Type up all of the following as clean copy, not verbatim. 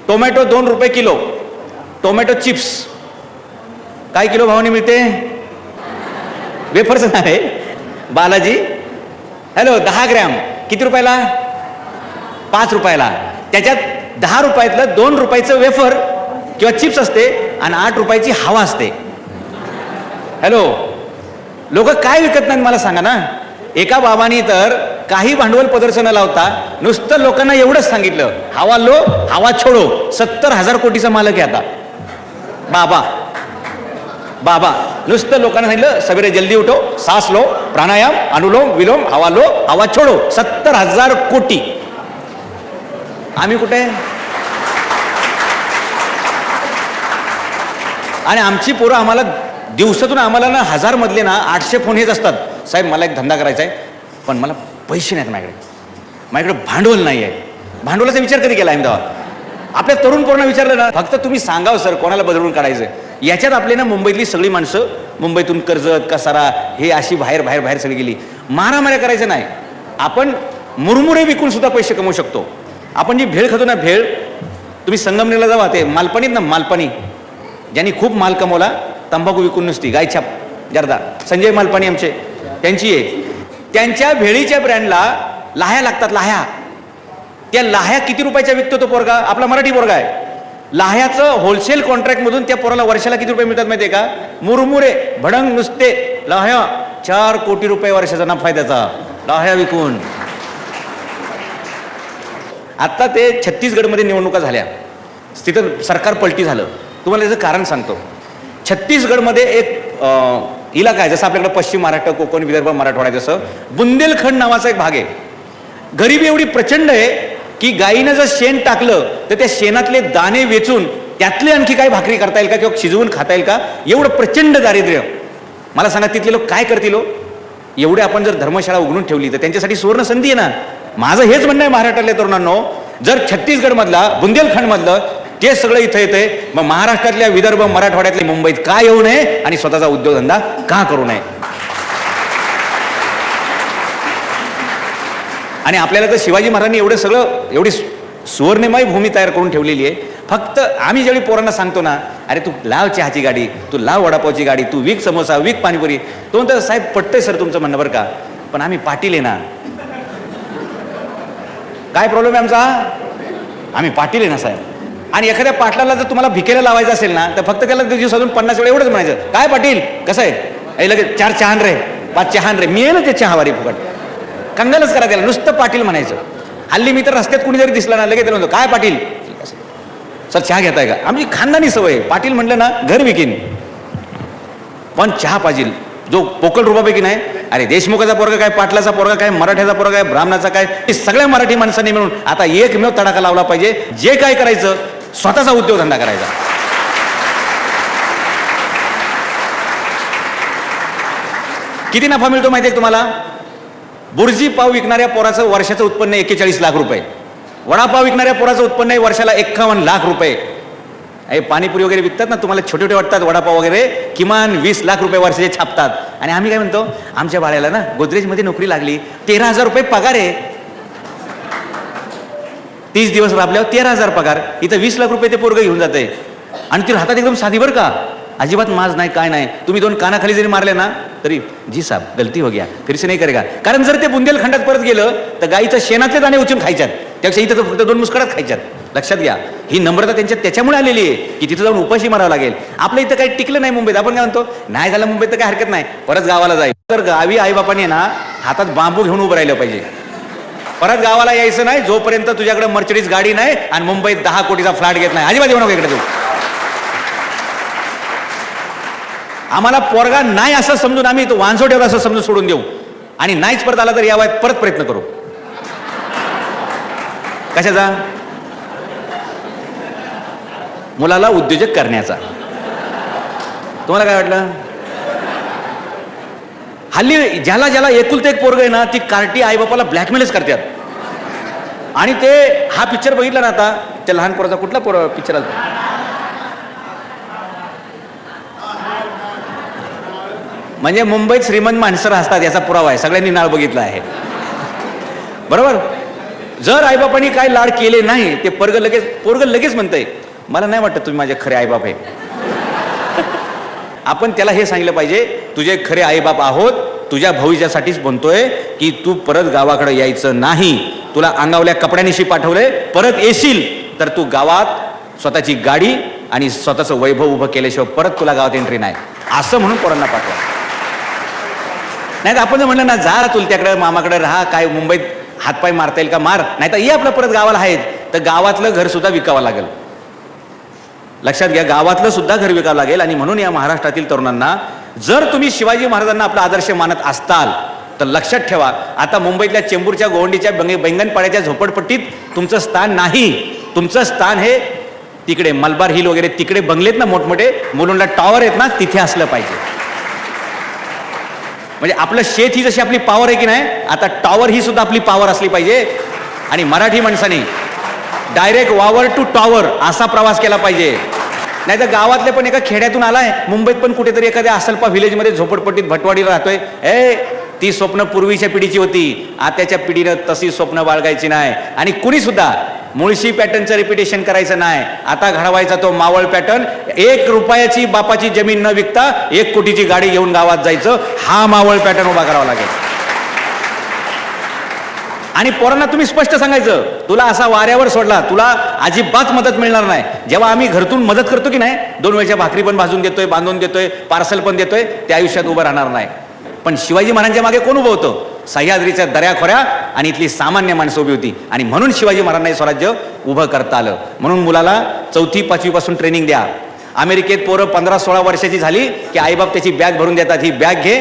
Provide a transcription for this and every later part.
Tomato 2 रुपये kilo. Tomato chips काय kilo भावाने मिळते? वेफर्स नाही बालाजी. हॅलो 10 ग्रॅम किती रुपयाला? 5 रुपयाला. त्याच्यात 10 रुपयातलं 2 रुपयाचं वेफर किंवा चिप्स असते आणि 8 रुपयाची हवा असते. हॅलो, लोक काय विकत नाहीत मला सांगा ना. एका बाबांनी तर काही भांडवल पदरचं न लावता नुसतं लोकांना एवढंच सांगितलं, हवा लो हवा छोडो. 70,000 कोटीचा मालक आहे आता बाबा. बाबा नुसतं लोकांना सांगितलं, सवेरे जल्दी उठो, सांस लो, प्राणायाम, अनुलोम विलोम, हवा लो हवा छोडो. 70,000 कोटी. आम्ही कुठे? आणि आमची पोरं आम्हाला दिवसातून आम्हाला ना 1000 मधले ना 800 फोन हेच असतात. साहेब मला एक धंदा करायचा आहे पण मला पैसे नाहीत माझ्याकडे भांडवल नाही आहे. भांडवलाचा विचार कधी केला आहे तेव्हा? आपल्या तरुण पोरांना विचारलं ना, फक्त तुम्ही सांगाव सर कोणाला बदलून काढायचं. याच्यात आपले ना मुंबईतली सगळी माणसं, मुंबईतून कर्जत कसारा हे अशी बाहेर बाहेर बाहेर सगळी गेली. मारामाऱ्या करायचं नाही. आपण मुरमुरे विकून सुद्धा पैसे कमवू शकतो. आपण जी भेळ खातो ना, भेळ, तुम्ही संगमनेरला जावा, ते मालपाणीत ना, मालपाणी ज्यांनी खूप माल कमवला तंबाखू विकून नुसती गायछाप जर्दा, संजय मालपाणी आमचे, त्यांची आहे. त्यांच्या भेळीच्या ब्रँडला लाह्या लागतात. लाह्या, त्या लाह्या किती रुपयाच्या विकतो तो पोरगा? आपला मराठी पोरगा आहे. लाह्याचं होलसेल कॉन्ट्रॅक्टमधून त्या पोराला वर्षाला किती रुपये मिळतात माहिती आहे का? मुरमुरे भडंग नुसते लाह्या 4 कोटी रुपये वर्षाचा नफा आहे त्याचा, लाह्या विकून. आता ते छत्तीसगडमध्ये निवडणुका झाल्या, तिथं सरकार पलटी झालं. तुम्हाला याचं कारण सांगतो. छत्तीसगडमध्ये एक इलाका आहे, जसं आपल्याकडे पश्चिम महाराष्ट्र, कोकण, विदर्भ, मराठवाडा, जसं बुंदेलखंड नावाचा एक भाग आहे. गरिबी एवढी प्रचंड आहे की गायीनं जर शेण टाकलं तर त्या शेणातले दाणे वेचून त्यातले आणखी काय भाकरी करता येईल का किंवा शिजवून खाता येईल का, एवढं प्रचंड दारिद्र्य. मला सांगा तिथले लोक काय करतील? एवढे आपण जर धर्मशाळा उघडून ठेवली तर त्यांच्यासाठी सुवर्ण संधी आहे ना. माझं हेच म्हणणं आहे महाराष्ट्रातल्या तरुणांनो, जर छत्तीसगडमधला बुंदेलखंडमधलं ते सगळं इथं येतंय, मग महाराष्ट्रातल्या, विदर्भ, मराठवाड्यातल्या, मुंबईत का येऊ नये आणि स्वतःचा उद्योगधंदा का करू नये? आणि आपल्याला तर शिवाजी महाराजांनी एवढं सगळं, एवढी सुवर्णमय भूमी तयार करून ठेवलेली आहे. फक्त आम्ही ज्यावेळी पोरांना सांगतो ना, अरे तू लाव चहाची गाडी, तू लाव वडापावची गाडी, तू विक समोसा, विक पाणीपुरी, तो म्हणतो साहेब पटतंय सर तुमचं म्हणणं बरं का, पण आम्ही पाटील आहे ना. काय प्रॉब्लेम आहे आमचा? आम्ही पाटील आहे ना साहेब. आणि एखाद्या पाटलाला जर तुम्हाला भिकेला लावायचं असेल ना, तर फक्त त्याला दिवसातून 50 वेळा एवढंच म्हणायचं, काय पाटील कसं आहे, लगेच 4 चहान रे, 5 चहान रे, मिळेल ते चहावारी फुकट. कंगालच करा त्याला, नुसतं पाटील म्हणायचं. हल्ली मी तर रस्त्यात कुणी जरी दिसला ना, लगेच त्याला म्हणतो काय पाटील, सर चहा घेताय का? आमची खानदानी सवय, पाटील म्हटलं ना घर विकीन, पण चहा पाहिजे. जो पोकळ रुबापैकी नाही, अरे देशमुखाचा पोरगा काय, पाटलाचा पोरगा काय, मराठ्याचा पोरगा काय, ब्राह्मणाचा काय, हे सगळ्या मराठी माणसांनी मिळून आता एकमेव तडाखा लावला पाहिजे. जे काय करायचं स्वतःचा उद्योगधंदा करायचा. किती नफा मिळतो माहिती आहे तुम्हाला? बुर्जी पाव विकणाऱ्या पोराचं वर्षाचं उत्पन्न 41 लाख रुपये. वडापाव विकणाऱ्या पोराचं उत्पन्न आहे वर्षाला 51 लाख रुपये. हे पाणीपुरी वगैरे विकतात ना, तुम्हाला छोटे छोटे वाटतात वडापाव वगैरे, किमान 20 लाख रुपये वर्षाचे छापतात. आणि आम्ही काय म्हणतो, आमच्या बाळ्याला ना गोदरेजमध्ये नोकरी लागली, 13,000 रुपये पगार आहे. 30 दिवस राबल्यावर 13,000 पगार. इथं 20 लाख रुपये ते पोरगं घेऊन जाते. आणि ती राहतात एकदम साधी बरं का, अजिबात माज नाही काय नाही. तुम्ही 2 कानाखाली जरी मारले ना तरी जी साहब गलती हो गया फिर से नाही करेगा. कारण जर ते बुंदेलखंडात परत गेलं तर गाईचं शेणातले दाणे उचलून खायच्यात, त्यापेक्षा इथं फक्त 2 मुस्कडात खायच्यात. लक्षात घ्या, ही नम्रता त्यांच्यात त्याच्यामुळे आलेली आहे की तिथं जाऊन उपाशी मारावं लागेल. आपल्या इथं काही टिकलं नाही मुंबईत. आपण काय म्हणतो, नाही झालं मुंबईत तर काय हरकत नाही, परत गावाला जाईल. तर गावी आईबापाने ना हातात बांबू घेऊन उभं राहिलं पाहिजे. परत गावाला यायचं नाही जोपर्यंत तुझ्याकडे मर्चडीज गाडी नाही आणि मुंबईत 10 कोटीचा फ्लॅट घेत नाही. अजिबात येऊ नको इकडे. तू आम्हाला पोरगा नाही असं समजून आम्ही तो वांझोट्यावर असं समजून सोडून देऊ, आणि नाहीच परत आला तर यावाय परत प्रयत्न करू. कशाचा? मुलाला उद्योजक करण्याचा. तुम्हाला काय वाटलं? हल्ली ज्याला ज्याला एकुलते एक पोरग आहे ना, ती कार्टी आईबापाला ब्लॅकमेलच करतात. आणि ते हा पिक्चर बघितला ना आता, त्या लहान पोराचा कुठला पिक्चर आला, म्हणजे मुंबईत श्रीमंत माणसं असतात याचा पुरावा आहे, सगळ्यांनी नाव बघितलं आहे. बरोबर, जर आईबापांनी काय लाड केले नाही ते पोरग लगेच म्हणतंय मला नाही वाटत तुम्ही माझे खरे आईबाप आहे. आपण त्याला हे सांगितलं पाहिजे तुझे खरे आईबाप आहोत, तुझ्या भविष्यासाठीच बनतोय की तू परत गावाकडे यायचं नाही. तुला अंगावल्या कपड्यानिशी पाठवलंय, परत येशील तर तू गावात स्वतःची गाडी आणि स्वतःचं वैभव उभं केल्याशिवाय परत तुला गावात एंट्री नाही, असं म्हणून पोरांना पाठवा. नाही तर आपण जर म्हणलं ना जा चुलत्याकडे मामाकडे राहा, काय मुंबईत हातपाय मारता येईल का मार, नाही तर ये आपलं परत गावाला आहेत, तर गावातलं घर सुद्धा विकावं लागेल. लक्षात घ्या, गावातलं सुद्धा घर विकावं लागेल. आणि म्हणून या महाराष्ट्रातील तरुणांना जर तुम्ही शिवाजी महाराजांना आपला आदर्श मानत असताल तर लक्षात ठेवा, आता मुंबईतल्या चेंबूरच्या गोवंडीच्या बैंगनपाड्याच्या झोपडपट्टीत तुमचं स्थान नाही. तुमचं स्थान हे तिकडे मलबार हिल वगैरे तिकडे बंगलेत ना मोठमोठे, मुलुंडला टॉवर आहेत ना, तिथे असलं पाहिजे. म्हणजे आपलं शेत ही जशी आपली पॉवर आहे की नाही, आता टॉवर ही सुद्धा आपली पॉवर असली पाहिजे. आणि मराठी माणसाने डायरेक्ट वावर टू टॉवर असा प्रवास केला पाहिजे. नाही तर गावातले पण एका खेड्यातून आलाय, मुंबईत पण कुठेतरी एखाद्या असलपा व्हिलेजमध्ये झोपडपट्टीत भटवाडीला राहतोय. ती स्वप्न पूर्वीच्या पिढीची होती, आताच्या पिढीनं तशी स्वप्न बाळगायची नाही. आणि कुणी सुद्धा मुळशी पॅटर्नचं रिपिटेशन करायचं नाही. आता घडवायचा तो मावळ पॅटर्न. 1 रुपयाची बापाची जमीन न विकता 1 कोटीची गाडी घेऊन गावात जायचं, हा मावळ पॅटर्न उभा करावा लागेल. आणि पोरांना तुम्ही स्पष्ट सांगायचं तुला असा वाऱ्यावर सोडला तुला अजिबात मदत मिळणार नाही. जेव्हा आम्ही घरातून मदत करतो की नाही, 2 वेळच्या भाकरी पण भाजून देतोय, बांधून देतोय, पार्सल पण देतोय, त्या आयुष्यात उभं राहणार नाही. पण शिवाजी महाराजांच्या मागे कोण उभं होतं? सह्याद्रीच्या दऱ्याखोऱ्या आणि इथली सामान्य माणसं उभी होती. आणि म्हणून शिवाजी महाराजांना स्वराज्य उभं करता आलं. म्हणून मुलाला 4थी 5वी पासून ट्रेनिंग द्या. अमेरिकेत पोरं 15-16 वर्षाची झाली की आईबाप त्याची बॅग भरून देतात, ही बॅग घे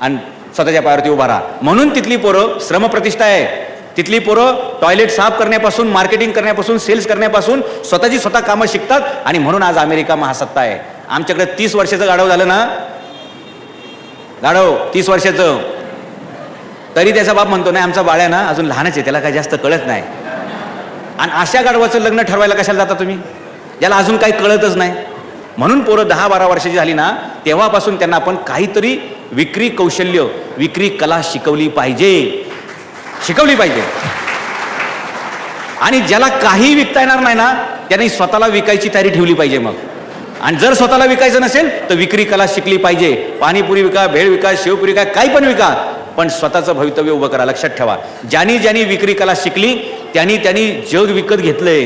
आणि स्वतःच्या पायावरती उभा राहा. म्हणून तिथली पोरं श्रमप्रतिष्ठा आहे. तिथली पोरं टॉयलेट साफ करण्यापासून, मार्केटिंग करण्यापासून, सेल्स करण्यापासून स्वतः कामं शिकतात. आणि म्हणून आज अमेरिका महासत्ता आहे. आमच्याकडे 30 वर्षाचं गाढव झालं ना, गाढव 30 वर्षाचं, तरी त्याचा बाप म्हणतो नाही आमचा बाळ्या ना अजून लहानच आहे, त्याला काही जास्त कळत नाही. आणि अशा गाढवाचं लग्न ठरवायला कशाला जाता तुम्ही, ज्याला अजून काही कळतच नाही. म्हणून पोरं 10-12 वर्षाची झाली ना तेव्हापासून त्यांना आपण काहीतरी विक्री कौशल्य, विक्री कला शिकवली पाहिजे. आणि ज्याला काही विकता येणार नाही ना त्याने स्वतःला विकायची तयारी ठेवली पाहिजे. मग आणि जर स्वतःला विकायचं नसेल तर विक्री कला शिकली पाहिजे. पाणीपुरी विका, भेळ विका, शेवपुरी विका, काही पण विका, पण स्वतःचं भवितव्य उभं करा. लक्षात ठेवा, ज्यांनी विक्री कला शिकली त्यांनी जग विकत घेतलंय.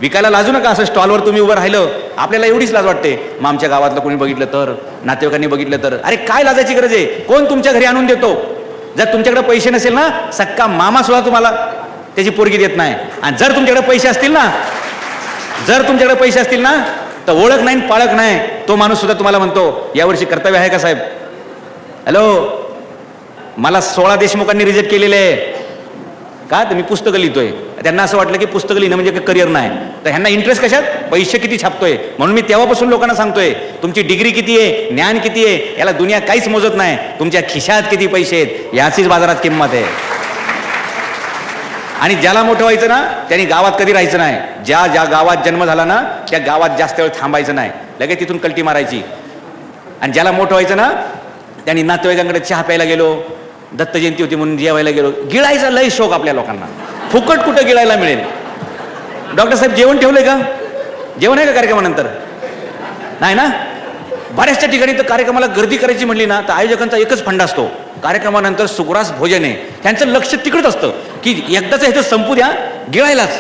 विकायला लाजू नका. असं स्टॉलवर तुम्ही उभं राहिलं आपल्याला एवढीच लाज वाटते, मग आमच्या गावातलं कोणी बघितलं तर, नातेवाईकांनी बघितलं तर, अरे काय लाजायची गरज आहे? कोण तुमच्या घरी आणून देतो? जर तुमच्याकडे पैसे नसेल ना, सक्का मामा सुद्धा तुम्हाला त्याची पोरगी देत नाही. आणि जर तुमच्याकडे पैसे असतील ना तर ओळख नाही पाळख नाही, तो माणूस सुद्धा तुम्हाला म्हणतो यावर्षी कर्तव्य आहे का साहेब? हॅलो, मला 16 देशमुखांनी रिजेक्ट केलेले आहे का? तर मी पुस्तकं लिहितोय. त्यांना असं वाटलं की पुस्तकं लिहिणं म्हणजे करिअर नाही. तर ह्यांना इंटरेस्ट कशात? पैसे किती छापतोय. म्हणून मी तेव्हापासून लोकांना सांगतोय तुमची डिग्री किती आहे, ज्ञान किती आहे, याला दुनिया काहीच मोजत नाही. तुमच्या खिशात किती पैसे आहेत याचीच बाजारात किंमत आहे. आणि ज्याला मोठं व्हायचं ना त्यांनी गावात कधी राहायचं नाही. ज्या गावात जन्म झाला ना त्या गावात जास्त वेळ थांबायचं नाही, लगेच तिथून कल्टी मारायची. आणि ज्याला मोठं व्हायचं ना त्यांनी नातेवाईकांकडे चहा प्यायला गेलो, दत्त जयंती होती म्हणून जेवायला गेलो. गिळायचा लय शौक आपल्या लोकांना. फुकट कुठं गिळायला मिळेल? डॉक्टर साहेब जेवण ठेवलंय का? जेवण आहे का कार्यक्रमानंतर? नाही ना. बऱ्याचशा ठिकाणी तर कार्यक्रमाला गर्दी करायची म्हणली ना तर आयोजकांचा एकच फंडा असतो, कार्यक्रमानंतर सुग्रास भोजन आहे. त्यांचं लक्ष तिकडंच असतं की एकदाच ह्याचं संपू द्या, गिळायलाच.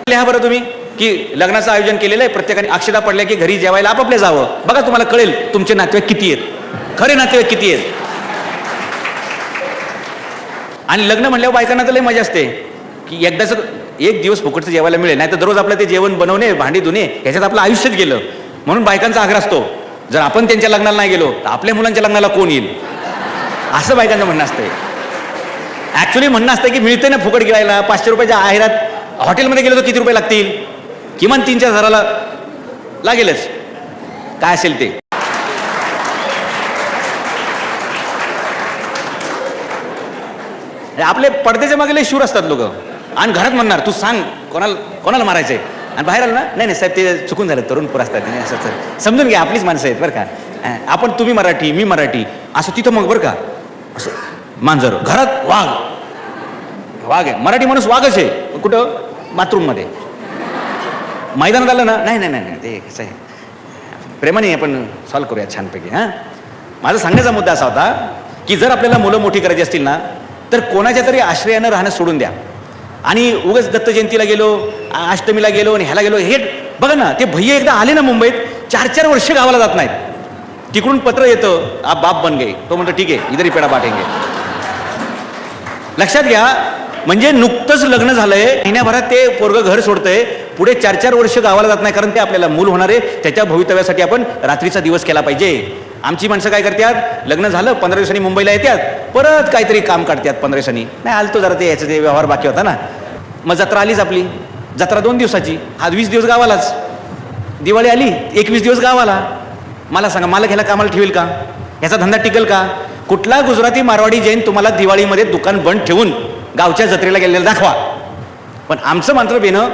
लिहा बरं तुम्ही की लग्नाचं आयोजन केलेलं आहे, प्रत्येकाने अक्षता पडल्या की घरी जेवायला आपापल्या जावं. बघा तुम्हाला कळेल तुमचे नातेवाईक किती आहेत, खरे नातेवाईक किती आहेत. आणि लग्न म्हणल्यावर बायकांना तर लय मजा असते की एकदाच एक दिवस फुकटचं जेवायला मिळेल, नाही तर दररोज आपलं ते जेवण बनवणे, भांडी धुणे ह्याच्यात आपलं आयुष्यच गेलं. म्हणून बायकांचा आग्रह असतो जर आपण त्यांच्या लग्नाला नाही गेलो तर आपल्या मुलांच्या लग्नाला कोण येईल, असं बायकांचं म्हणणं असतंय. ऍक्च्युली म्हणणं असतं की मिळते ना फुकट गिळायला, 500 रुपयाच्या आहेरात हॉटेलमध्ये गेलो तर किती रुपये लागतील? किमान 3-4 हजाराला लागेलच, काय असेल ते. आपले पडद्याच्या मागे लय शूर असतात लोक. आणि घरात म्हणणार तू सांग कोणाला मारायचंय, आणि बाहेर आलं ना नाही नाही साहेब ते चुकून झालं, तरुण पोर असतात असं समजून घ्या, आपलीच माणसं आहेत बरं का. आपण तुम्ही मराठी मी मराठी असं तिथं मग बरं का असं मांजर, घरात वाघ, वाघ आहे, मराठी माणूस वाघच आहे. कुठं? बाथरूममध्ये. मैदानात आलं ना, नाही नाही नाही नाही, ते कसं आहे, प्रेमाने आपण सॉल्व्ह करूया छानपैकी. हां, माझा सांगण्याचा मुद्दा असा होता की जर आपल्याला मुलं मोठी करायची असतील ना, तर कोणाच्या तरी आश्रयानं राहणं सोडून द्या. आणि उगाच दत्त जयंतीला गेलो, अष्टमीला गेलो आणि ह्याला गेलो, हे बघा ना, ते भैया एकदा आले ना मुंबईत, 4-4 वर्ष गावाला जात नाहीत. तिकडून पत्र येतं, आप बाप बन गए. तो म्हणतो ठीक आहे, इधर ही पेढा बाटेंगे. लक्षात घ्या, म्हणजे नुकतंच लग्न झालंय, महिन्याभरात ते पोरगं घर सोडतंय, पुढे 4-4 वर्ष गावाला जात नाही, कारण ते आपल्याला मूल होणार आहे. त्याच्या भवितव्यासाठी आपण रात्रीचा दिवस केला पाहिजे. आमची माणसं काय करतात, लग्न झालं 15 दिवसांनी मुंबईला येतात, परत काहीतरी काम काढतात 15 दिवसांनी. नाही आलतो जरा, ते याचं ते व्यवहार बाकी होता ना. मग जत्रा आलीच आपली, जत्रा 2 दिवसाची, हा 20 दिवस गावालाच. दिवाळी आली, 21 दिवस गावाला. मला सांगा, मला ह्याला कामाला ठेवेल का? ह्याचा धंदा टिकेल का? कुठला गुजराती मारवाडी जैन तुम्हाला दिवाळीमध्ये दुकान बंद ठेवूून गावच्या जत्रेला गेलेलं दाखवा. पण आमचं मात्र बेनं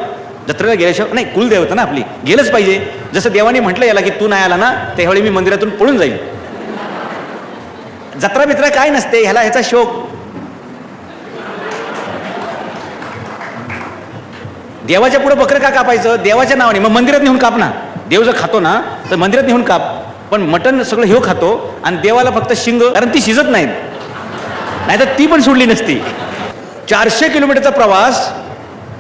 जत्रेला गेल्याशिवाय नाही, कुलदेवता ना आपली, गेलंच पाहिजे. जसं देवाने म्हटलं याला की तू नाही आला ना, त्यावेळी मी मंदिरातून पळून जाईल. जत्रा बित्रा काय नसते, ह्याला ह्याचा शोक. देवाच्या पुढे बकरं का कापायचं? देवाच्या नावाने. मग मंदिरात नेऊन काप ना. देव जर खातो ना तर मंदिरात नेऊन काप. पण मटण सगळं ह्यो खातो आणि देवाला फक्त शिंग, कारण ती शिजत नाहीत, नाही तर ती पण सोडली नसती. 400 किलोमीटरचा प्रवास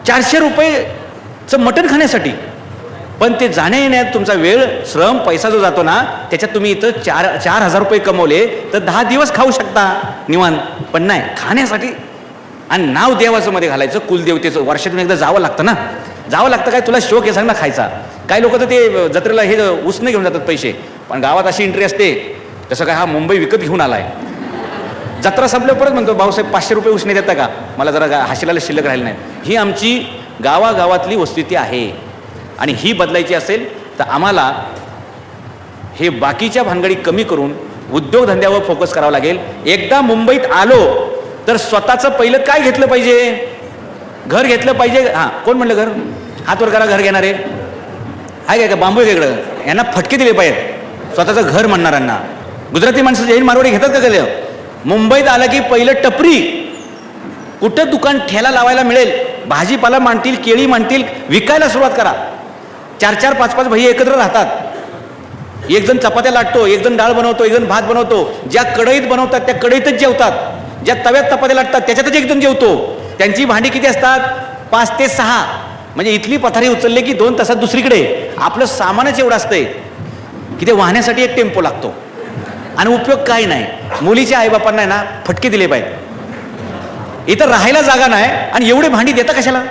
400 रुपयेचं मटण खाण्यासाठी. पण ते जाण्या येण्यात तुमचा वेळ, श्रम, पैसा जो जातो ना, त्याच्यात तुम्ही इथं 4,000 रुपये कमवले तर 10 दिवस खाऊ शकता निवांत. पण नाही, खाण्यासाठी. आणि नाव देवाचं मध्ये घालायचं, कुलदेवतेचं. वर्षातून एकदा जावं लागतं ना. जावं लागतं. काय तुला शौक आहे सांग ना खायचा? काही लोक तर ते जत्रेला हे उसने घेऊन जातात पैसे, पण गावात अशी एंट्री असते. तसं काय हा मुंबई विकत घेऊन आलाय. जत्रा संपल्यावर परत म्हणतो, भाऊसाहेब 500 रुपये उसने देता का? मला जरा हाशिलाला शिल्लक राहिलं नाही. ही आमची गावागावातली वस्तुस्थिती आहे. आणि ही बदलायची असेल तर आम्हाला हे बाकीच्या भानगडी कमी करून उद्योगधंद्यावर फोकस करावा लागेल. एकदा मुंबईत आलो तर स्वतःचं पहिलं काय घेतलं पाहिजे? घर घेतलं पाहिजे. हां, कोण म्हणलं घर? हात वर करा. घर घेणारे आहे का? बांबू वेगळं. यांना फटके दिले पाहिजेत स्वतःचं घर म्हणणाऱ्यांना. गुजराती माणसं जैन मारवाडी घेतात का गेलं? मुंबईत आलं की पहिलं टपरी, कुठं दुकान ठेला लावायला मिळेल, भाजीपाला मांडतील, केळी मांडतील, विकायला सुरुवात करा. 4-4, 5-5 भैया एकत्र राहतात. एक जण चपात्या लाटतो, एक जण डाळ बनवतो, एक जण भात बनवतो. ज्या कढईत बनवतात त्या कढईतच जेवतात. ज्या तव्यात चपात्या लाटतात त्याच्यातच एक जण जेवतो. त्यांची भांडी किती असतात? 5 ते 6. म्हणजे इथली पथारी उचलले की 2 तासात दुसरीकडे. आपलं सामानच एवढं असतंय की ते वाहण्यासाठी एक टेम्पो लागतो आणि उपयोग काय नाही. मुलीच्या आईबापांना ना फटके दिले पाहिजे. इथं राहायला जागा नाही आणि एवढे भांडी देता कशाला?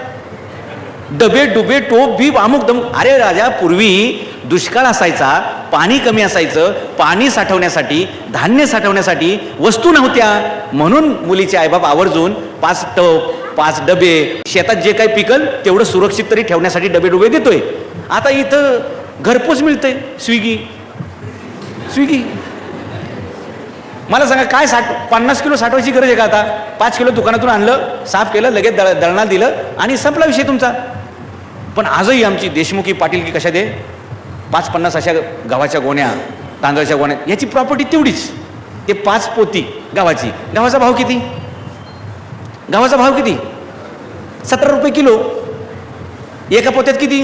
डबे डुबे टोप बीप अमुक दम. अरे राजा, पूर्वी दुष्काळ असायचा, पाणी कमी असायचं, पाणी साठवण्यासाठी, धान्य साठवण्यासाठी वस्तू नव्हत्या. म्हणून मुलीचे आईबाप आवर्जून 5 टप, 5 डबे, शेतात जे काही पिकल तेवढं सुरक्षित तरी ठेवण्यासाठी डबे डुबे देतोय. आता इथं घरपोच मिळतंय, स्विगी. मला सांगा, काय 50 किलो साठवायची गरज आहे का? आता 5 किलो दुकानातून आणलं, साफ केलं, लगेच दळणाला दिलं आणि संपला विषय तुमचा. पण आजही आमची देशमुखी पाटीलकी कशा दे 5-50 अशा गव्हाच्या गोण्या, तांदळाच्या गोण्या, याची प्रॉपर्टी तेवढीच. ते 5 पोती गव्हाची. गव्हाचा भाव किती? 17 रुपये किलो. एका पोत्यात किती?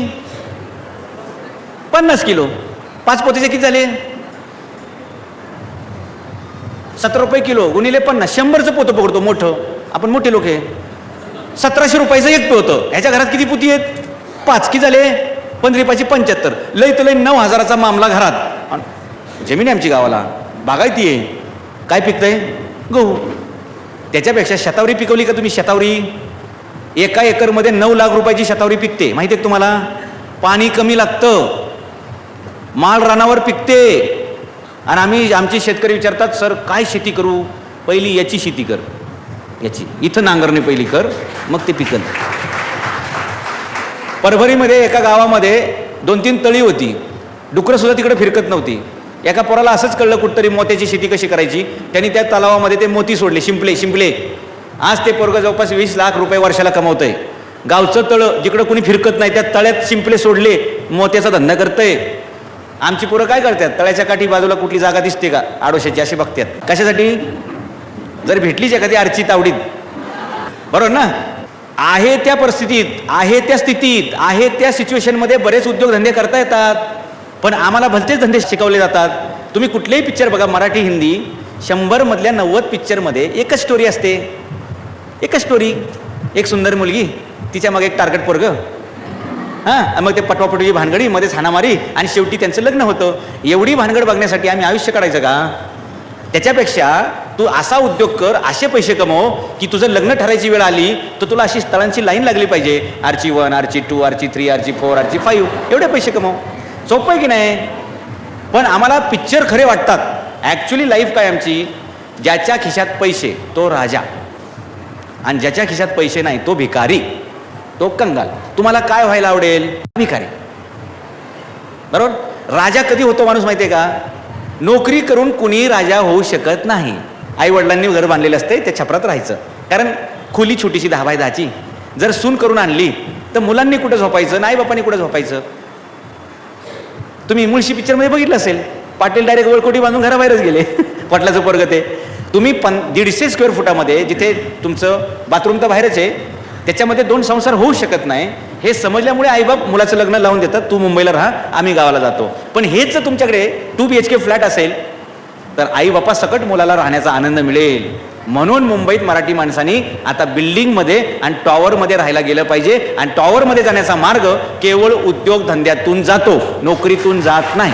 50 किलो. 5 पोतीचे किती झाले? 17 रुपये किलो गुणिले 50, 100चं पोतं पकडतो मोठं. आपण मोठे लोक आहे. 1700 रुपयाचं एक पोतं. ह्याच्या घरात किती पोती आहेत? 5. किती झाले? 15×5 = 75. लय तर लय 9,000चा मामला घरात. जमीन आहे आमची गावाला, बागायती आहे. काय पिकतंय? गहू. त्याच्यापेक्षा शतावरी पिकवली का तुम्ही? शतावरी 1 एकरमध्ये 9 लाख रुपयाची शतावरी पिकते. माहिती आहे का तुम्हाला? पाणी कमी लागतं, माळ रानावर पिकते. आणि आमचे शेतकरी विचारतात, सर काय शेती करू? पहिली याची शेती कर, याची. इथं नांगरणी पहिली कर, मग ते पिकल. परभणीमध्ये एका गावामध्ये 2-3 तळी होती. डुकरं सुद्धा तिकडे फिरकत नव्हती. एका पोराला असंच कळलं कुठतरी मोत्याची शेती कशी करायची. त्यांनी त्या तलावामध्ये ते मोती सोडले, शिंपले. आज ते पोरगं जवळपास 20 लाख रुपये वर्षाला कमवतंय. गावचं तळं जिकडं कोणी फिरकत नाही त्या तळ्यात शिंपले सोडले, मोत्याचा धंदा करतंय. आमची पोरं काय करतात? तळ्याच्या काठी बाजूला कुठली जागा दिसते का आडोशाची, अशी बघतात. कशासाठी? जर भेटलीच एखादी आरची तावडीत, बरोबर ना? आहे त्या परिस्थितीत, आहे त्या स्थितीत, आहे त्या सिच्युएशनमध्ये बरेच उद्योगधंदे करता येतात, पण आम्हाला भलतेच धंदे शिकवले जातात. तुम्ही कुठलेही पिक्चर बघा, मराठी हिंदी, 100 मधल्या 90 पिक्चरमध्ये एकच स्टोरी असते. एकच स्टोरी, एक सुंदर मुलगी, तिच्या मग एक टार्गेट पोरग, हां, मग ते पटवापटवीची भानगडी, मध्येच हाणामारी, आणि शेवटी त्यांचं लग्न होतं. एवढी भानगड बघण्यासाठी आम्ही आयुष्य काढायचं का? त्याच्यापेक्षा तू असा उद्योग कर, असे पैसे कमव की तुझं लग्न ठरायची वेळ आली तर तुला अशी स्थळांची लाईन लागली पाहिजे. RG1, RG2, RG3, RG4, RG5, एवढे पैसे कमव. सोपं आहे की नाही? पण आम्हाला पिक्चर खरे वाटतात. ॲक्च्युली लाईफ काय आमची? ज्याच्या खिशात पैसे तो राजा, आणि ज्याच्या खिशात पैसे नाही तो भिकारी, तो कंगाल. तुम्हाला काय व्हायला आवडेल? भिकारी. बरोबर? राजा कधी होतो माणूस माहिती आहे का? नोकरी करून कुणी राजा होऊ शकत नाही. आई वडिलांनी घर बांधलेलं असते, त्या छपरात राहायचं, कारण खोली छोटीशी 10x10ची. जर सून करून आणली तर मुलांनी कुठं झोपायचं, नाही बापांनी कुठं झोपायचं? तुम्ही मुळशी पिक्चरमध्ये बघितलं असेल, पाटील डायरेक्ट वळकोटी बांधून घराबाहेरच गेले. पटलाचं पोरग ते. तुम्ही 150 स्क्वेअर फुटामध्ये, जिथे तुमचं बाथरूम तर बाहेरच आहे, त्याच्यामध्ये 2 संसार होऊ शकत नाही, हे समजल्यामुळे आईबाप मुलाचं लग्न लावून देतात. तू मुंबईला राहा, आम्ही गावाला जातो. पण हेच जर तुमच्याकडे 2 BHK फ्लॅट असेल तर आई बापा सकट मुलाला राहण्याचा आनंद मिळेल. म्हणून मुंबईत मराठी माणसांनी आता बिल्डिंगमध्ये आणि टॉवरमध्ये राहायला गेलं पाहिजे. आणि टॉवरमध्ये जाण्याचा मार्ग केवळ उद्योगधंद्यातून जातो, नोकरीतून जात नाही.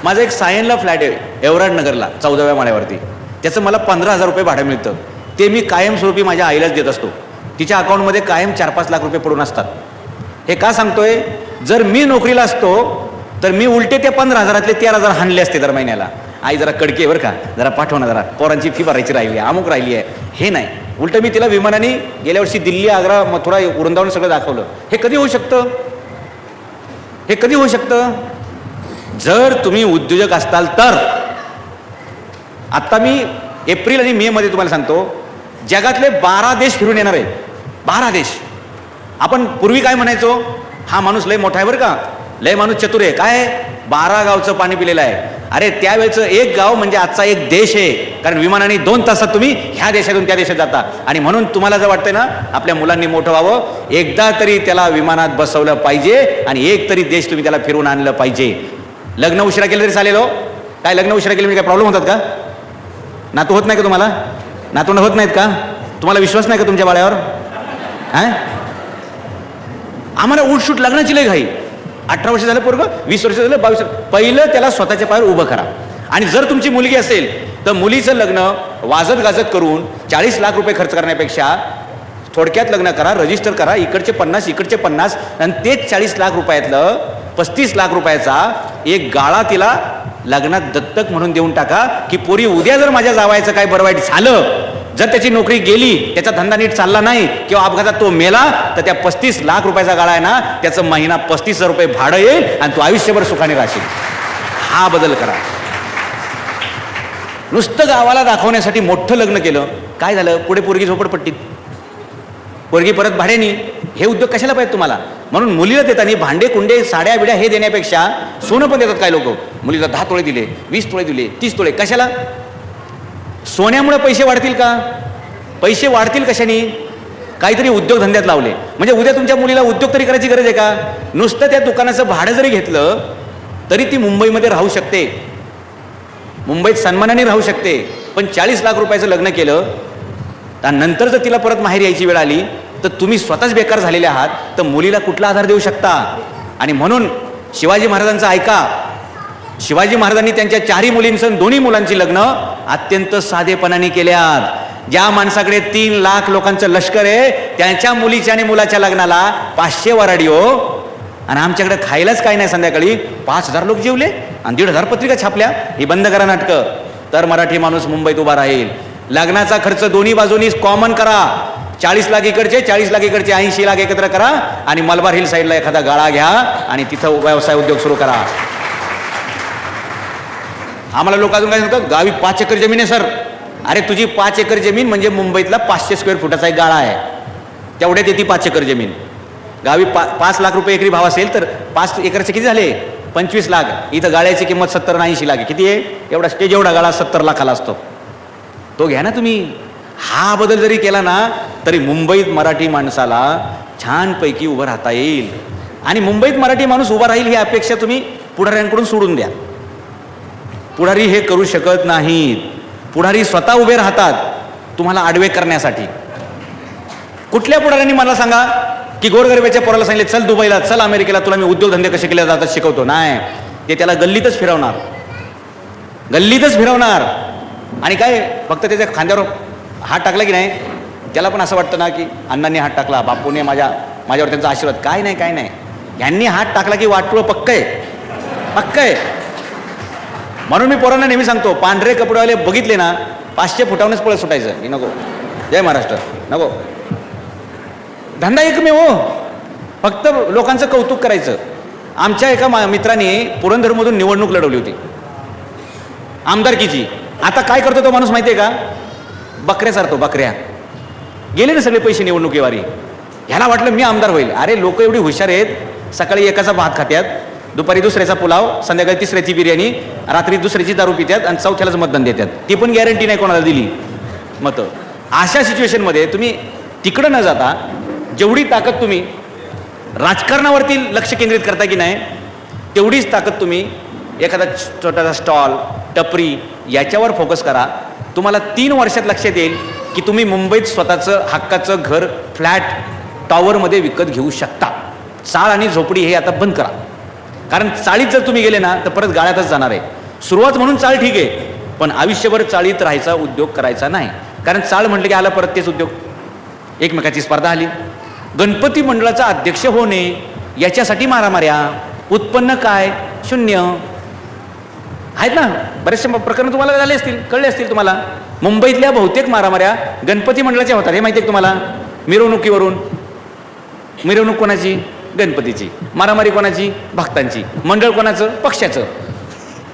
माझा एक सायनला फ्लॅट आहे एवराड नगरला, 14व्या माळ्यावरती. त्याचं मला 15,000 रुपये भाडं मिळतं. ते मी कायमस्वरूपी माझ्या आईलाच देत असतो. तिच्या अकाउंटमध्ये कायम 4-5 लाख रुपये पडून असतात. हे का सांगतोय? जर मी नोकरीला असतो तर मी उलटे ते 15,000तले 13,000 हाणले असते दर महिन्याला. आई जरा कडके बरं का, जरा पाठव ना, जरा पोरांची फी भरायची राहिली आहे, अमुक राहिली आहे. हे नाही, उलटं मी तिला विमानाने गेल्या वर्षी दिल्ली, आग्रा, मथुरा, वृंदावन सगळं दाखवलं. हे कधी होऊ शकतं? हे कधी होऊ शकतं? जर तुम्ही उद्योजक असताल तर. आत्ता मी एप्रिल आणि मे मध्ये तुम्हाला सांगतो, जगातले 12 देश फिरून येणार आहे. 12 देश. आपण पूर्वी काय म्हणायचो? हा माणूस लय मोठा आहे बरं का, लय माणूस चतुर आहे. काय? 12 गावचं पाणी पिलेलं आहे. अरे त्यावेळेचं एक गाव म्हणजे आजचा एक देश आहे, कारण विमानाने 2 तासात तुम्ही ह्या देशातून त्या देशात जाता. आणि म्हणून तुम्हाला जर वाटतंय ना आपल्या मुलांनी मोठं व्हावं, एकदा तरी त्याला विमानात बसवलं पाहिजे आणि एक तरी देश तुम्ही त्याला फिरून आणलं पाहिजे. लग्न उशिरा केलं तरी चालेल हो. काय लग्न उशिरा केलं म्हणजे काय प्रॉब्लेम होतात का? नातू होत नाही का तुम्हाला? नातवंड होत नाहीत का? तुम्हाला विश्वास नाही का तुमच्या बाळ्यावर? आम्हाला उठसूट लग्नाची लय घाई. 18 वर्ष झालं पोरगं, 20 वर्ष झालं, 22 पहिलं त्याला स्वतःच्या पायावर उभं करा. आणि जर तुमची मुलगी असेल तर मुलीचं लग्न वाजत गाजत करून 40 लाख रुपये खर्च करण्यापेक्षा थोडक्यात लग्न करा, रजिस्टर करा, इकडचे 50 इकडचे 50, आणि तेच 40 लाख रुपयातलं 35 लाख रुपयाचा एक गाळा तिला लग्नात दत्तक म्हणून देऊन टाका. की पोरी उद्या जर माझ्या जावायचं काय बरं वाईट झालं, जर त्याची नोकरी गेली, त्याचा धंदा नीट चालला नाही किंवा अपघातात तो मेला, तर त्या 35 लाख रुपयाचा गाळा आहे ना, त्याचं महिना 35,000 रुपये भाडं येईल आणि तू आयुष्यभर सुखाने राहशील. हा बदल करा. नुसतं गावाला दाखवण्यासाठी मोठं लग्न केलं, काय झालं? पुढे पोरगी झोपडपट्टीत, पोरगी परत भाड्यानी. हे उद्योग कशाला पाहिजे तुम्हाला? म्हणून मुलीला देताना भांडे कुंडे साड्या बिड्या हे देण्यापेक्षा सोनं पण देतात काय लोक. मुलीला 10 तोळे दिले, 20 तोळे दिले, 30 तोळे. कशाला? सोन्यामुळे पैसे वाढतील का? पैसे वाढतील कशाने? काहीतरी उद्योगधंद्यात लावले म्हणजे उद्या तुमच्या मुलीला उद्योग तरी करायची गरज आहे का? नुसतं त्या दुकानाचं भाडं जरी घेतलं तरी ती मुंबईमध्ये राहू शकते, मुंबईत सन्मानाने राहू शकते. पण 40 लाख रुपयाचं लग्न केलं त्यानंतर जर तिला परत माहेर यायची वेळ आली तर तुम्ही स्वतःच बेकार झालेले आहात, तर मुलीला कुठला आधार देऊ शकता? आणि म्हणून शिवाजी महाराजांचं ऐका. शिवाजी महाराजांनी त्यांच्या 4ही मुलींसह 2ही मुलांची लग्न अत्यंत साधेपणाने केल्यात. ज्या माणसाकडे 3 लाख लोकांचं लष्कर आहे त्यांच्या मुलीच्या आणि मुलाच्या लग्नाला 500 वराडी हो. आणि आमच्याकडे खायलाच काय नाही, संध्याकाळी 5,000 लोक जेवले आणि 1,500 पत्रिका छापल्या. ही बंद करा नाटकं, तर मराठी माणूस मुंबईत उभा राहील. लग्नाचा खर्च दोन्ही बाजूनी कॉमन करा. 40 लाख इकडचे, 40 लाख इकडचे, 80 लाख एकत्र करा आणि मलबार हिल साईडला एखादा गाळा घ्या आणि तिथं व्यवसाय उद्योग सुरू करा. आम्हाला लोक अजून काय सांगतात, गावी 5 एकर जमीन आहे सर. अरे तुझी 5 एकर जमीन म्हणजे मुंबईतला 500 स्क्वेअर फुटाचा एक गाळा आहे. तेवढ्यात येते 5 एकर जमीन. गावी 5 लाख रुपये एकरी भाव असेल तर 5 एकरचे किती झाले? 25 लाख. इथं गाळ्याची किंमत 70-80 लाख आहे. किती आहे? एवढा स्टेज एवढा गाळा 70 लाखाला असतो. तो घ्या ना तुम्ही. हा बदल जरी केला ना तरी मुंबईत मराठी माणसाला छानपैकी उभं राहता येईल. आणि मुंबईत मराठी माणूस उभा राहील ही अपेक्षा तुम्ही पुढाऱ्यांकडून सोडून द्या. पुढारी हे करू शकत नाहीत. पुढारी स्वतः उभे राहतात तुम्हाला आडवे करण्यासाठी. कुठल्या पुढाऱ्यांनी मला सांगा की गोरगरिबाच्या पोराला सांगितले चल दुबईला, चल अमेरिकेला, तुला मी उद्योगधंदे कसे केले जातात शिकवतो. नाही, ते त्याला गल्लीतच फिरवणार, गल्लीतच फिरवणार. आणि काय फक्त त्याच्या खांद्यावर हात टाकला की नाही त्याला पण असं वाटतं ना की अण्णांनी हात टाकला, बापूने माझ्यावर त्यांचा आशीर्वाद. काय नाही, काय नाही, यांनी हात टाकला की वाटोळं पक्क आहे, पक्क आहे. म्हणून मी पोरांना नेहमी सांगतो, पांढरे कपडेवाले बघितले ना 500 फुटावूनच पळत सुटायचं की नको, जय महाराष्ट्र, नको. धंदा एकमेव हो, फक्त लोकांचं कौतुक करायचं. आमच्या एका मित्राने पुरंदरमधून निवडणूक लढवली होती आमदारकीची. आता काय करतो तो माणूस माहिती आहे का? बकऱ्या चारतो, बकऱ्या. गेले ना सगळे पैसे निवडणुकीवारी. ह्याला वाटलं मी आमदार होईल. अरे लोक एवढी हुशार आहेत, सकाळी एकाचा भात खात्यात, दुपारी दुसऱ्याचा पुलाव, संध्याकाळी तिसऱ्याची बिर्याणी, रात्री दुसऱ्याची दारू पितात आणि चौथ्यालाच मतदान देतात. ती पण गॅरंटी नाही कोणाला दिली मतं. अशा सिच्युएशनमध्ये तुम्ही तिकडं न जाता जेवढी ताकद तुम्ही राजकारणावरती लक्ष केंद्रित करता की नाही तेवढीच ताकद तुम्ही एखादा छोटासा स्टॉल, टपरी याच्यावर फोकस करा. तुम्हाला 3 वर्षात लक्षात येईल की तुम्ही मुंबईत स्वतःचं हक्काचं घर फ्लॅट टॉवरमध्ये विकत घेऊ शकता. चाळ आणि झोपडी हे आता बंद करा. कारण चाळीत जर तुम्ही गेले ना तर परत गाळ्यातच जाणार आहे. सुरुवात म्हणून चाळ ठीक आहे, पण आयुष्यभर चाळीत राहायचा, उद्योग करायचा नाही. कारण चाळ म्हटलं की आला परत तेच उद्योग. एकमेकाची स्पर्धा आली. गणपती मंडळाचा अध्यक्ष होणे याच्यासाठी मारामाऱ्या, उत्पन्न काय? 0. आहेत ना बरेचसे प्रकरण तुम्हाला झाले असतील, कळले असतील तुम्हाला. मुंबईतल्या बहुतेक मारामाऱ्या गणपती मंडळाच्या होतात हे माहिती आहे तुम्हाला. मिरवणुकीवरून. मिरवणूक कोणाची? गणपतीची. मारामारी कोणाची? भक्तांची. मंडळ कोणाचं? पक्षाचं.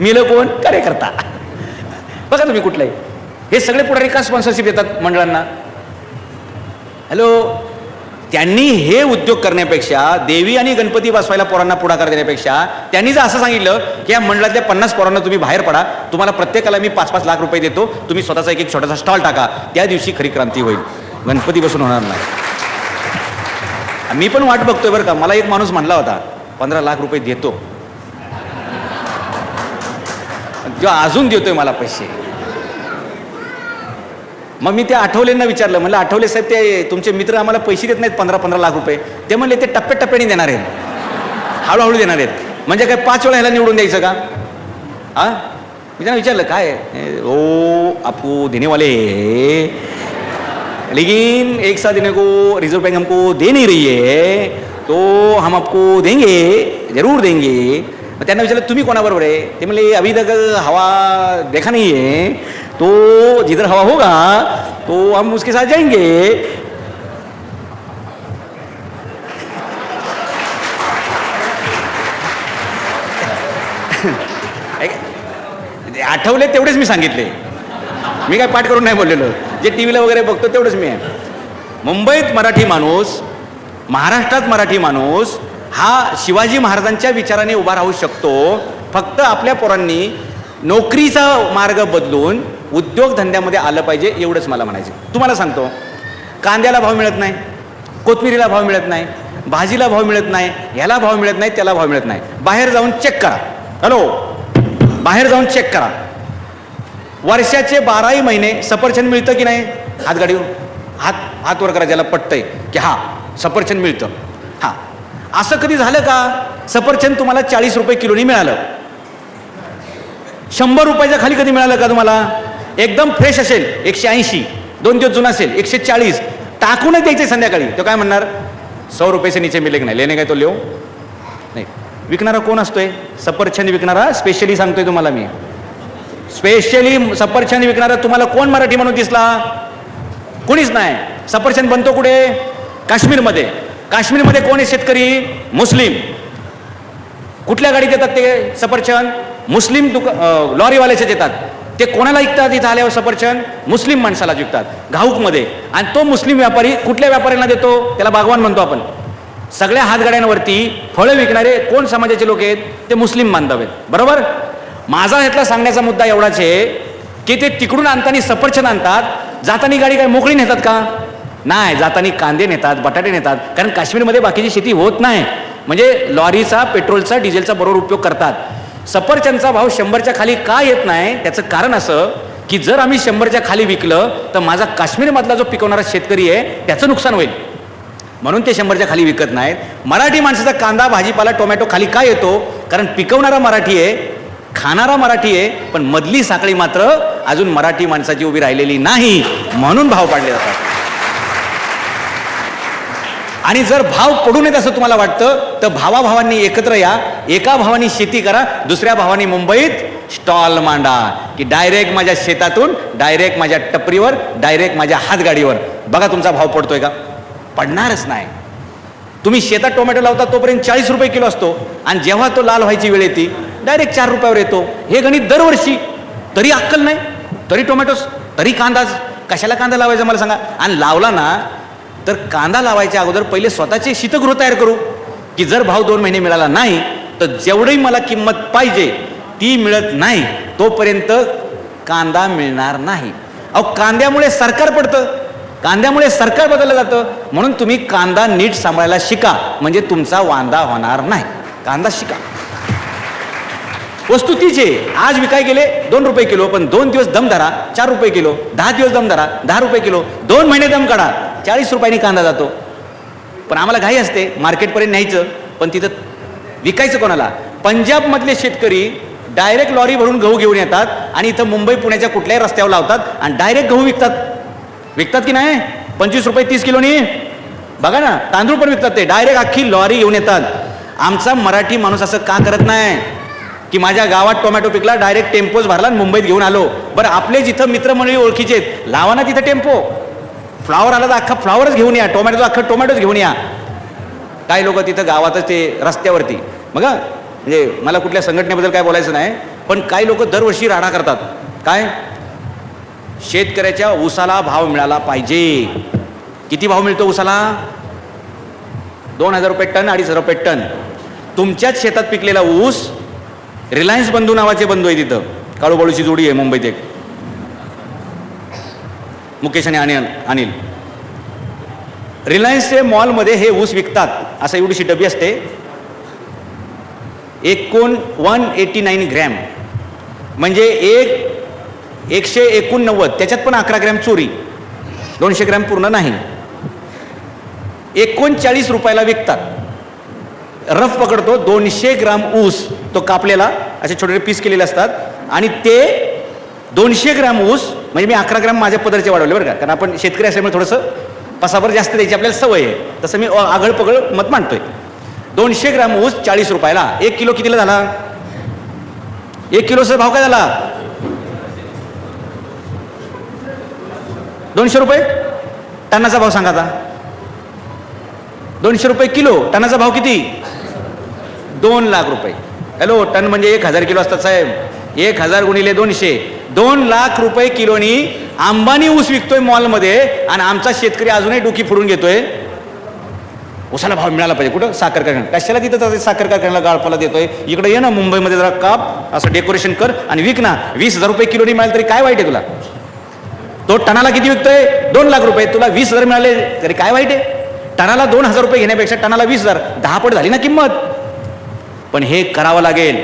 मिलं कोण? कार्यकर्ता. बघा तुम्ही कुठलंही. हे सगळे पुढारी का स्पॉन्सरशिप देतात मंडळांना? हॅलो, त्यांनी हे उद्योग करण्यापेक्षा, देवी आणि गणपती बसवायला पोरांना पुढाकार देण्यापेक्षा त्यांनी जर असं सांगितलं की या मंडळातल्या 50 पोरांना तुम्ही बाहेर पडा, तुम्हाला प्रत्येकाला मी 5-5 लाख रुपये देतो, तुम्ही स्वतःचा एक छोटासा स्टॉल टाका, त्या दिवशी खरी क्रांती होईल. गणपती बसून होणार नाही. मी पण वाट बघतोय बरं का. मला एक माणूस म्हणला होता 15 लाख रुपये देतो, जो अजून देतोय मला पैसे. मग मी त्या आठवलेंना विचारलं, म्हणलं आठवले साहेब ते तुमचे मित्र आम्हाला पैसे देत नाहीत 15-15 लाख रुपये. ते म्हणले ते टप्प्याटप्प्याने देणार आहेत, हळूहळू देणार आहेत. म्हणजे काय 5 वेळा ह्याला निवडून द्यायचं का? हा, मी त्यांना विचारलं काय? ओ आपको देने वाले, लेकिन एक साथ देने को रिजर्व बैंक हमको दे नहीं रही है, तो हम आपको देंगे, जरूर देंगे. मग त्यांना विचारलं तुम्ही कोणाबरोबर आहे? ते म्हणले अभी तक हवा देखा नहीं है, तो जिधर हवा होगा तो हम उसके साथ जाएंगे. आठवले तेवढेच मी सांगितले, मी काय पाठ करून नाही बोललेलो. जे टीव्हीला वगैरे बघतो तेवढंच मी आहे. मुंबईत मराठी माणूस, महाराष्ट्रात मराठी माणूस हा शिवाजी महाराजांच्या विचाराने उभा राहू शकतो. फक्त आपल्या पोरांनी नोकरीचा मार्ग बदलून उद्योगधंद्यामध्ये आलं पाहिजे, एवढंच मला म्हणायचं. तुम्हाला सांगतो, कांद्याला भाव मिळत नाही, कोथमिरीला भाव मिळत नाही, भाजीला भाव मिळत नाही, ह्याला भाव मिळत नाही, त्याला भाव मिळत नाही. बाहेर जाऊन चेक करा. हॅलो, बाहेर जाऊन चेक करा. वर्षाचे 12ही महिने सफरचंद मिळतं की नाही? हातगाडीवर हात वर करा ज्याला पटतंय की हा सफरचंद मिळतं. हा, असं कधी झालं का सफरचंद तुम्हाला 40 रुपये किलोनी मिळालं? 100 रुपयाच्या खाली कधी मिळालं का तुम्हाला? एकदम फ्रेश असेल 180, 2 दिवस जुना असेल 140, टाकूनच द्यायचे संध्याकाळी. तो काय म्हणणार? 100 रुपये से नीचे मिलेगा नाही, लेने काय तो लिहो नाही. विकणारा कोण असतोय? सफरचंद विकणारा. स्पेशली सांगतोय तुम्हाला मी, स्पेशली सफरचंद विकणारा तुम्हाला कोण मराठी म्हणून दिसला? कोणीच नाही. सफरचंद बनतो कुठे? काश्मीरमध्ये. काश्मीरमध्ये कोण आहे शेतकरी? मुस्लिम. कुठल्या गाडीत येतात ते सफरचंद? मुस्लिम लॉरीवाल्याचे येतात. ते कोणाला विकतात इथं आल्यावर सफरचंद? मुस्लिम माणसाला विकतात घाऊकमध्ये. आणि तो मुस्लिम व्यापारी कुठल्या व्यापाऱ्यांना देतो? त्याला बागवान म्हणतो आपण. सगळ्या हातगाड्यांवरती फळं विकणारे कोण समाजाचे लोक आहेत? ते मुस्लिम बांधव आहेत. बरोबर. माझा ह्यातला सांगण्याचा मुद्दा एवढाच आहे की ते तिकडून आणताना सफरचंद आणतात जातानी गाडी काय मोकळी नेतात का? नाही, जातानी कांदे नेतात, बटाटे नेतात, कारण काश्मीरमध्ये बाकीची शेती होत नाही. म्हणजे लॉरीचा, पेट्रोलचा, डिझेलचा बरोबर उपयोग करतात. सफरचंदचा भाव 100च्या खाली का येत नाही? त्याचं कारण असं की जर आम्ही 100च्या खाली विकलं तर माझा काश्मीरमधला जो पिकवणारा शेतकरी आहे त्याचं नुकसान होईल, म्हणून ते 100च्या खाली विकत नाहीत. मराठी माणसाचा कांदा, भाजीपाला, टोमॅटो खाली का येतो? कारण पिकवणारा मराठी आहे, खाणारा मराठी आहे, पण मधली साखळी मात्र अजून मराठी माणसाची उभी राहिलेली नाही, म्हणून भाव पाडले जातात. आणि जर भाव पडू नयेत असं तुम्हाला वाटतं तर भावाभावांनी एकत्र या, एका भावानी शेती करा, दुसऱ्या भावानी मुंबईत स्टॉल मांडा, की डायरेक्ट माझ्या शेतातून, डायरेक्ट माझ्या टपरीवर, डायरेक्ट माझ्या हातगाडीवर. बघा तुमचा भाव पडतोय का? पडणारच नाही. तुम्ही शेतात टोमॅटो लावता तोपर्यंत 40 रुपये किलो असतो, आणि जेव्हा तो लाल व्हायची वेळ येते डायरेक्ट 4 रुपयावर येतो. हे गणित दरवर्षी. तरी अक्कल नाही, तरी टोमॅटोस, तरी कांदाच. कशाला कांदा लावायचा मला सांगा? आणि लावला ना तर कांदा लावायच्या अगोदर पहिले स्वतःचे शीतगृह तयार करू, की जर भाव 2 महिने मिळाला नाही तर जेवढी मला किंमत पाहिजे ती मिळत नाही तोपर्यंत कांदा मिळणार नाही. अहो, कांद्यामुळे सरकार पडतं, कांद्यामुळे सरकार बदललं जातं. म्हणून तुम्ही कांदा नीट सांभाळायला शिका, म्हणजे तुमचा वांदा होणार नाही. कांदा शिका. वस्तू तीच आहे. आज विकाय गेले 2 रुपये किलो, पण 2 दिवस दम धरा 4 रुपये किलो, 10 दिवस दम धरा 10 रुपये किलो, 2 महिने दम काढा 40 रुपयांनी कांदा जातो. पण आम्हाला घाई असते मार्केटपर्यंत न्यायचं, पण तिथं विकायचं कोणाला? पंजाबमधले शेतकरी डायरेक्ट लॉरी भरून गहू घेऊन येतात आणि इथं मुंबई पुण्याच्या कुठल्याही रस्त्यावर लावतात आणि डायरेक्ट गहू विकतात की नाही? 25 रुपये 30 किलोनी. बघा ना, तांदूळ पण विकतात ते, डायरेक्ट अख्खी लॉरी घेऊन येतात. आमचा मराठी माणूस असं का करत नाही की माझ्या गावात टोमॅटो पिकला, डायरेक्ट टेम्पोच भरला आणि मुंबईत घेऊन आलो? बरं, आपले जिथं मित्रमंडळी ओळखीचे आहेत, लावा ना तिथं टेम्पो. फ्लावर आला तर अख्खा फ्लावरच घेऊन या, टोमॅटो अख्खा टोमॅटोच घेऊन या. काही लोक तिथं गावातच ते रस्त्यावरती, बघा, म्हणजे मला कुठल्या संघटनेबद्दल काय बोलायचं नाही, पण काही लोक दरवर्षी राडा करतात. काय? शेतकऱ्याच्या ऊसाला भाव मिळाला पाहिजे. किती भाव मिळतो ऊसाला? 2000 रुपये टन, 2500 रुपये टन. तुमच्याच शेतात पिकलेला ऊस, रिलायन्स बंधू नावाचे बंधू आहे तिथं, काळूबाळूची जोडी आहे मुंबईत एक, मुकेश आणि अनिल. रिलायन्सचे मॉलमध्ये हे ऊस विकतात. असं एवढीशी डबी असते, 189 ग्रॅम, म्हणजे 189, त्याच्यात पण 11 ग्रॅम चोरी, 200 ग्रॅम पूर्ण नाही. 39 रुपयाला विकतात. रफ पकडतो 200 ग्राम ऊस, तो कापलेला असे छोटे पीस केलेले असतात, आणि ते 200 ग्राम ऊस, म्हणजे मी 11 ग्राम माझ्या पदरचे वाढवले बरं का, कारण आपण शेतकरी असल्यामुळे थोडंसं पसाभर जास्त द्यायची आपल्याला सवय आहे, तसं मी आगळ पगळ मत मांडतोय. 200 ग्राम ऊस 40 रुपयाला. 1 किलो कितीला झाला? 1 किलोचा भाव काय झाला? 200 रुपये. टनाचा भाव सांगा आता. 200 रुपये किलो. टनाचा भाव किती? 2 लाख रुपये. हॅलो, टन म्हणजे 1000 किलो असतात साहेब. 1000 गुणिले 200, 2 लाख रुपये किलोनी अंबानी ऊस विकतोय मॉलमध्ये, आणि आमचा शेतकरी अजूनही डोकी फोडून घेतोय. ऊसाला भाव मिळाला पाहिजे. कुठं? साखर कारखाना. कशाला तिथं साखर कारखान्याला गाळपाला देतोय? इकडे ये ना, मुंबईमध्ये जरा काप, असं डेकोरेशन कर आणि विक ना. 20,000 रुपये किलोनी मिळाले तरी काय वाईट आहे तुला? तो टनाला किती विकतोय? 2 लाख रुपये. तुला 20,000 मिळाले तरी काय वाईट आहे? टनाला 2,000 रुपये घेण्यापेक्षा टनाला 20,000, 10 पट झाली ना किंमत. पण हे करावं लागेल.